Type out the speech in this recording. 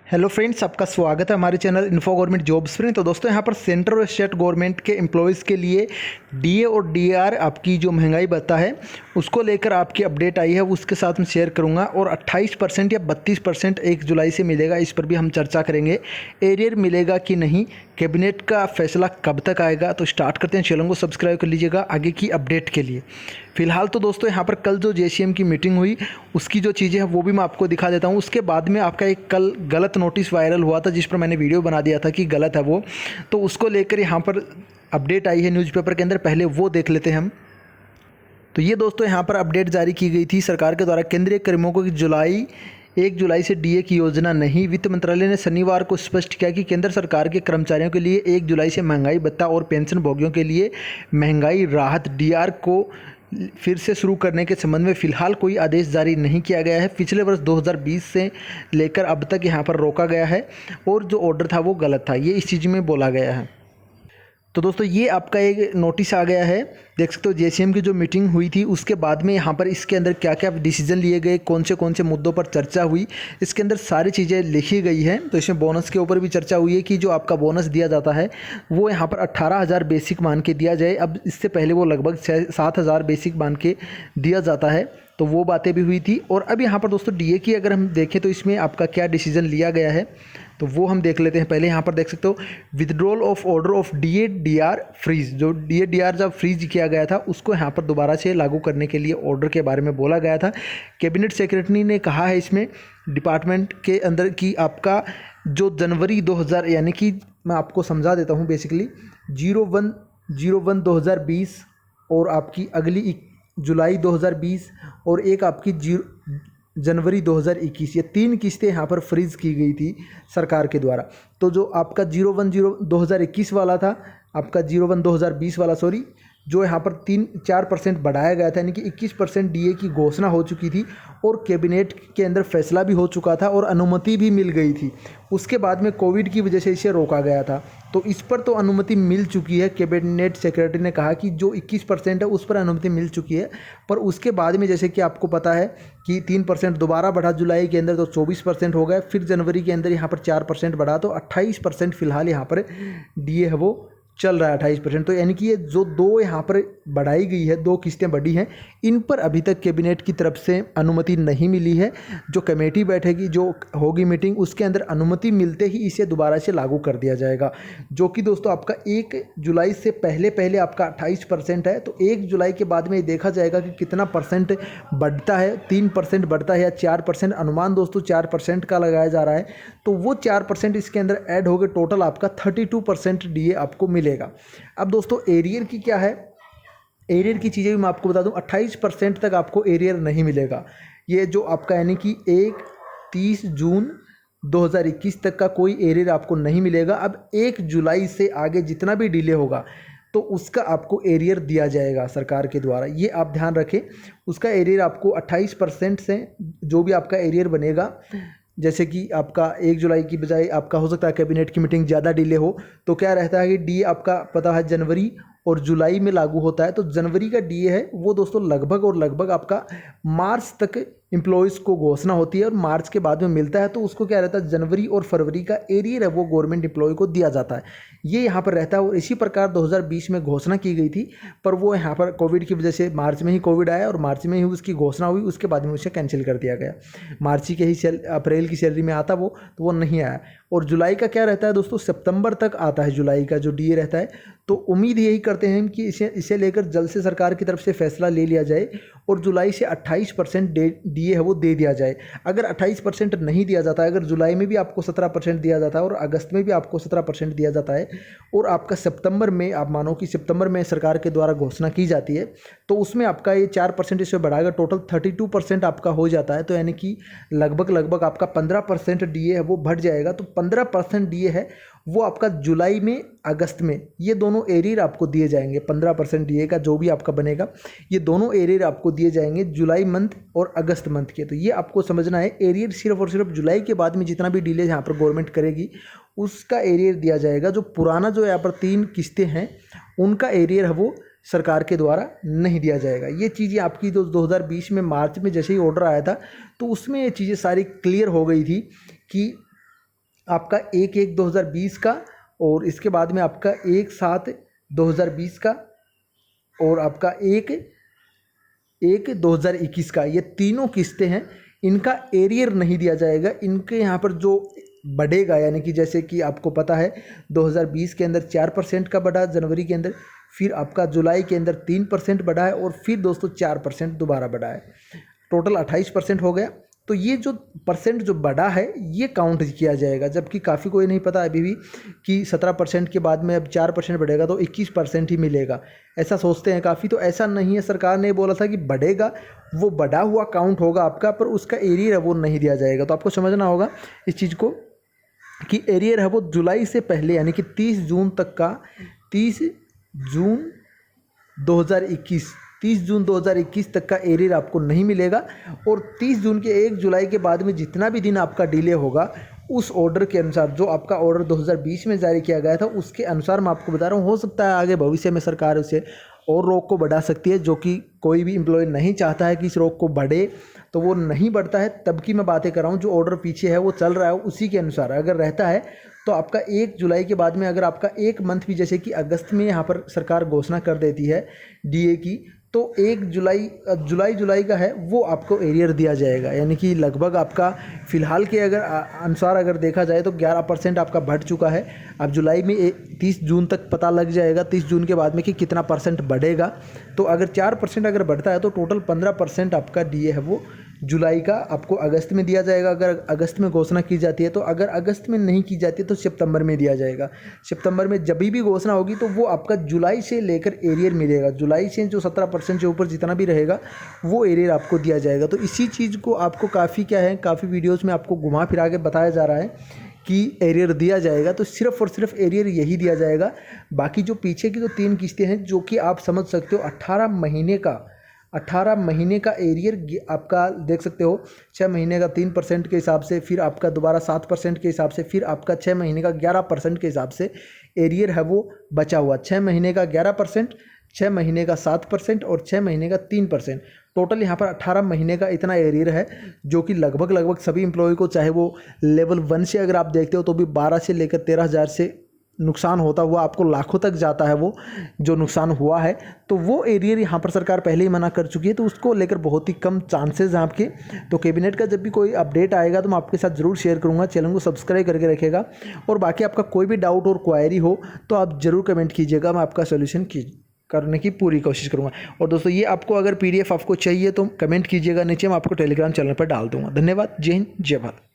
Hello friends, आपका स्वागत है हमारे चैनल इन्फो गवर्नमेंट जॉब्स में। तो दोस्तों यहाँ पर सेंट्रल और स्टेट गवर्नमेंट के एम्प्लॉयज़ के लिए डीए और डीआर आपकी जो महंगाई भत्ता है उसको लेकर आपकी अपडेट आई है, वो उसके साथ में शेयर करूँगा। और 28% या 32% 1 जुलाई से मिलेगा, इस पर भी हम चर्चा करेंगे। एरियर मिलेगा कि नहीं, कैबिनेट का फैसला कब तक आएगा। तो स्टार्ट करते हैं, चैनल को सब्सक्राइब कर लीजिएगा आगे की अपडेट के लिए। फिलहाल तो दोस्तों यहाँ पर कल जो जेसीएम की मीटिंग हुई उसकी जो चीज़ें हैं वो भी मैं आपको दिखा देता हूँ। उसके बाद में आपका एक कल गलत नोटिस वायरल हुआ था जिस पर मैंने वीडियो बना दिया था कि गलत है वो, तो उसको लेकर यहाँ पर अपडेट आई है न्यूज़पेपर के अंदर। पहले वो देख लेते हैं हम। तो ये दोस्तों यहाँ पर अपडेट जारी की गई थी सरकार के द्वारा केंद्रीय कर्मियों को कि 1 जुलाई से डीए की योजना नहीं। वित्त मंत्रालय ने शनिवार को स्पष्ट किया कि केंद्र सरकार के कर्मचारियों के लिए 1 जुलाई से महंगाई भत्ता और पेंशन भोगियों के लिए महंगाई राहत डीआर को फिर से शुरू करने के संबंध में फ़िलहाल कोई आदेश जारी नहीं किया गया है। पिछले वर्ष 2020 से लेकर अब तक यहाँ पर रोका गया है और जो ऑर्डर था वो गलत था, ये इस चीज़ में बोला गया है। तो दोस्तों ये आपका एक नोटिस आ गया है, देख सकते हो। जेसीएम की जो मीटिंग हुई थी उसके बाद में यहाँ पर इसके अंदर क्या क्या डिसीजन लिए गए, कौन से मुद्दों पर चर्चा हुई, इसके अंदर सारी चीज़ें लिखी गई हैं। तो इसमें बोनस के ऊपर भी चर्चा हुई है कि जो आपका बोनस दिया जाता है वो यहाँ पर 18,000 बेसिक मान के दिया जाए। अब इससे पहले वो लगभग 7,000 बेसिक मान के दिया जाता है, तो वो बातें भी हुई थी। और अब यहाँ पर दोस्तों डीए की अगर हम देखें तो इसमें आपका क्या डिसीजन लिया गया है तो वो हम देख लेते हैं। पहले यहाँ पर देख सकते हो withdrawal of order of DA DR freeze, जो डीए डीआर जब फ्रीज किया गया था उसको यहाँ पर दोबारा से लागू करने के लिए ऑर्डर के बारे में बोला गया था। कैबिनेट सेक्रेटरी ने कहा है इसमें डिपार्टमेंट के अंदर कि आपका जो जनवरी 2000 यानी कि मैं आपको समझा देता हूँ बेसिकली 01/01/2020 और आपकी अगली जुलाई 2020 और एक आपकी जनवरी 2021, ये 3 किस्तें यहाँ पर फ्रीज की गई थी सरकार के द्वारा। तो जो आपका 01/01/2021 वाला था, आपका 01/2020 वाला जो यहाँ पर 4% बढ़ाया गया था, यानी कि 21% डीए की घोषणा हो चुकी थी और कैबिनेट के अंदर फैसला भी हो चुका था और अनुमति भी मिल गई थी। उसके बाद में कोविड की वजह से इसे रोका गया था, तो इस पर तो अनुमति मिल चुकी है। कैबिनेट सेक्रेटरी ने कहा कि जो 21% है उस पर अनुमति मिल चुकी है, पर उसके बाद में जैसे कि आपको पता है कि 3% दोबारा बढ़ा जुलाई के अंदर, तो 24% हो गया। फिर जनवरी के अंदर यहाँ पर 4% बढ़ा, तो 28% फिलहाल यहाँ पर डीए है वो चल रहा है 28%। तो यानी कि ये जो 2 यहाँ पर बढ़ाई गई है, 2 किस्तें बढ़ी हैं, इन पर अभी तक कैबिनेट की तरफ से अनुमति नहीं मिली है। जो कमेटी बैठेगी, जो होगी मीटिंग, उसके अंदर अनुमति मिलते ही इसे दोबारा से लागू कर दिया जाएगा, जो कि दोस्तों आपका 1 जुलाई से पहले आपका 28% है। तो 1 जुलाई के बाद में ये देखा जाएगा कि कितना परसेंट बढ़ता है, 3% बढ़ता है या 4%। अनुमान दोस्तों 4% का लगाया जा रहा है, तो वो 4% इसके अंदर ऐड हो गए, टोटल आपका 32% डीए आपको मिलेगा। अब दोस्तों एरियर की क्या है, एरियर की चीज़ें भी मैं आपको बता दूं। 28% तक आपको एरियर नहीं मिलेगा। ये जो आपका यानी कि 30 जून 2021 तक का कोई एरियर आपको नहीं मिलेगा। अब 1 जुलाई से आगे जितना भी डिले होगा तो उसका आपको एरियर दिया जाएगा सरकार के द्वारा, ये आप ध्यान रखें। उसका एरियर आपको 28% से जो भी आपका एरियर बनेगा, जैसे कि आपका 1 जुलाई की बजाय आपका हो सकता है कैबिनेट की मीटिंग ज़्यादा डिले हो, तो क्या रहता है कि डीए आपका पता है जनवरी और जुलाई में लागू होता है। तो जनवरी का डीए है वो दोस्तों लगभग आपका मार्च तक एम्प्लॉयज़ को घोषणा होती है और मार्च के बाद में मिलता है। तो उसको क्या रहता है, जनवरी और फरवरी का एरियर है वो गवर्नमेंट एम्प्लॉय को दिया जाता है, ये यहाँ पर रहता है। और इसी प्रकार 2020 में घोषणा की गई थी, पर वो यहाँ पर कोविड की वजह से मार्च में ही कोविड आया और मार्च में ही उसकी घोषणा हुई, उसके बाद में उसे कैंसिल कर दिया गया। मार्च के ही अप्रैल की सैलरी में आता वो, तो वो नहीं आया। और जुलाई का क्या रहता है दोस्तों, सितंबर तक आता है जुलाई का जो डीए रहता है। तो उम्मीद यही करते हैं कि इसे लेकर जल्द से सरकार की तरफ से फैसला ले लिया जाए और जुलाई से 28% डीए है वो दे दिया जाए। अगर 28% नहीं दिया जाता है, अगर जुलाई में भी आपको 17% दिया जाता है और अगस्त में भी आपको 17% दिया जाता है और आपका सितंबर में, आप मानो कि सितंबर में सरकार के द्वारा घोषणा की जाती है, तो उसमें आपका ये 4% इससे बढ़ाएगा, टोटल 32% आपका हो जाता है। तो यानी कि लगभग आपका 15% डीए है वो बढ़ जाएगा। तो 15% डीए है वो आपका जुलाई में, अगस्त में, ये दोनों एरियर आपको दिए जाएंगे। 15% डीए का जो भी आपका बनेगा, ये दोनों एरियर आपको दिए जाएंगे जुलाई मंथ और अगस्त मंथ के। तो ये आपको समझना है, एरियर सिर्फ और सिर्फ जुलाई के बाद में जितना भी डिले यहाँ पर गवर्नमेंट करेगी उसका एरियर दिया जाएगा। जो पुराना जो यहाँ पर 3 किस्तें हैं उनका एरियर है वो सरकार के द्वारा नहीं दिया जाएगा। ये चीज़ें आपकी 2020 में मार्च में जैसे ही ऑर्डर आया था तो उसमें ये चीज़ें सारी क्लियर हो गई थी कि आपका 1/1/2020 का, और इसके बाद में आपका 1/7/2020 का, और आपका 1/1/2021 का। ये तीनों किस्तें हैं, इनका एरियर नहीं दिया जाएगा। इनके यहाँ पर जो बढ़ेगा, यानी कि जैसे कि आपको पता है 2020 के अंदर 4% का बढ़ा, जनवरी के अंदर, फिर आपका जुलाई के अंदर 3% बढ़ा है, और फिर दोस्तों 4% दोबारा बढ़ा है, टोटल 28% हो गया। तो ये जो परसेंट जो बढ़ा है ये काउंट किया जाएगा, जबकि काफ़ी कोई नहीं पता अभी भी कि 17% के बाद में अब 4% बढ़ेगा तो 21% ही मिलेगा, ऐसा सोचते हैं काफ़ी। तो ऐसा नहीं है, सरकार ने बोला था कि बढ़ेगा, वो बढ़ा हुआ काउंट होगा आपका, पर उसका एरियर है वो नहीं दिया जाएगा। तो आपको समझना होगा इस चीज़ को कि एरियर है वो जुलाई से पहले, यानी कि 30 जून तक का, 30 जून 2021 तक का एरियर आपको नहीं मिलेगा। और 30 जून के 1 जुलाई के बाद में जितना भी दिन आपका डिले होगा, उस ऑर्डर के अनुसार, जो आपका ऑर्डर 2020 में जारी किया गया था उसके अनुसार मैं आपको बता रहा हूँ, हो सकता है आगे भविष्य में सरकार उसे और रोक को बढ़ा सकती है, जो कि कोई भी एम्प्लॉय नहीं चाहता है कि इस रोक को बढ़े, तो वो नहीं बढ़ता है। तब की मैं बातें कर रहा हूँ, जो ऑर्डर पीछे है वो चल रहा है, उसी के अनुसार अगर रहता है तो आपका 1 जुलाई के बाद में, अगर आपका एक मंथ भी, जैसे कि अगस्त में यहाँ पर सरकार घोषणा कर देती है डीए की, तो 1 जुलाई का है वो आपको एरियर दिया जाएगा। यानी कि लगभग आपका फ़िलहाल के अगर अनुसार अगर देखा जाए तो 11% आपका बढ़ चुका है। अब जुलाई में 30 जून तक पता लग जाएगा, 30 जून के बाद में कि कितना परसेंट बढ़ेगा। तो अगर 4% अगर बढ़ता है तो टोटल 15% आपका डीए है वो जुलाई का आपको अगस्त में दिया जाएगा, अगर अगस्त में घोषणा की जाती है। तो अगर अगस्त में नहीं की जाती है तो सितंबर में दिया जाएगा। सितंबर में जब भी घोषणा होगी तो वो आपका जुलाई से लेकर एरियर मिलेगा, जुलाई से जो 17% से ऊपर जितना भी रहेगा वो एरियर आपको दिया जाएगा। तो इसी चीज़ को आपको काफ़ी वीडियोज़ में आपको घुमा फिरा के बताया जा रहा है कि एरियर दिया जाएगा, तो सिर्फ़ और सिर्फ एरियर यही दिया जाएगा। बाकी जो पीछे की जो 3 किस्तें हैं, जो कि आप समझ सकते हो 18 महीने का एरियर आपका देख सकते हो, 6 महीने का 3% के हिसाब से, फिर आपका दोबारा 7% के हिसाब से, फिर आपका 6 महीने का 11% के हिसाब से एरियर है वो बचा हुआ। 6 महीने का 11%, 6 महीने का 7% और 6 महीने का 3%, टोटल यहाँ पर 18 महीने का इतना एरियर है, जो कि लगभग सभी एम्प्लॉय को, चाहे वो लेवल 1 से अगर आप देखते हो तो भी 12 से लेकर 13,000 से नुकसान होता हुआ आपको लाखों तक जाता है वो जो नुकसान हुआ है। तो वो एरियर यहाँ पर सरकार पहले ही मना कर चुकी है, तो उसको लेकर बहुत ही कम चांसेस हैं आपके। तो कैबिनेट का जब भी कोई अपडेट आएगा तो मैं आपके साथ ज़रूर शेयर करूँगा। चैनल को सब्सक्राइब करके रखेगा, और बाकी आपका कोई भी डाउट और क्वायरी हो तो आप ज़रूर कमेंट कीजिएगा, मैं आपका सोल्यूशन करने की पूरी कोशिश करूँगा। और दोस्तों ये आपको अगर PDF आपको चाहिए तो कमेंट कीजिएगा नीचे, मैं आपको टेलीग्राम चैनल पर डाल दूँगा। धन्यवाद। जय हिंद, जय भारत।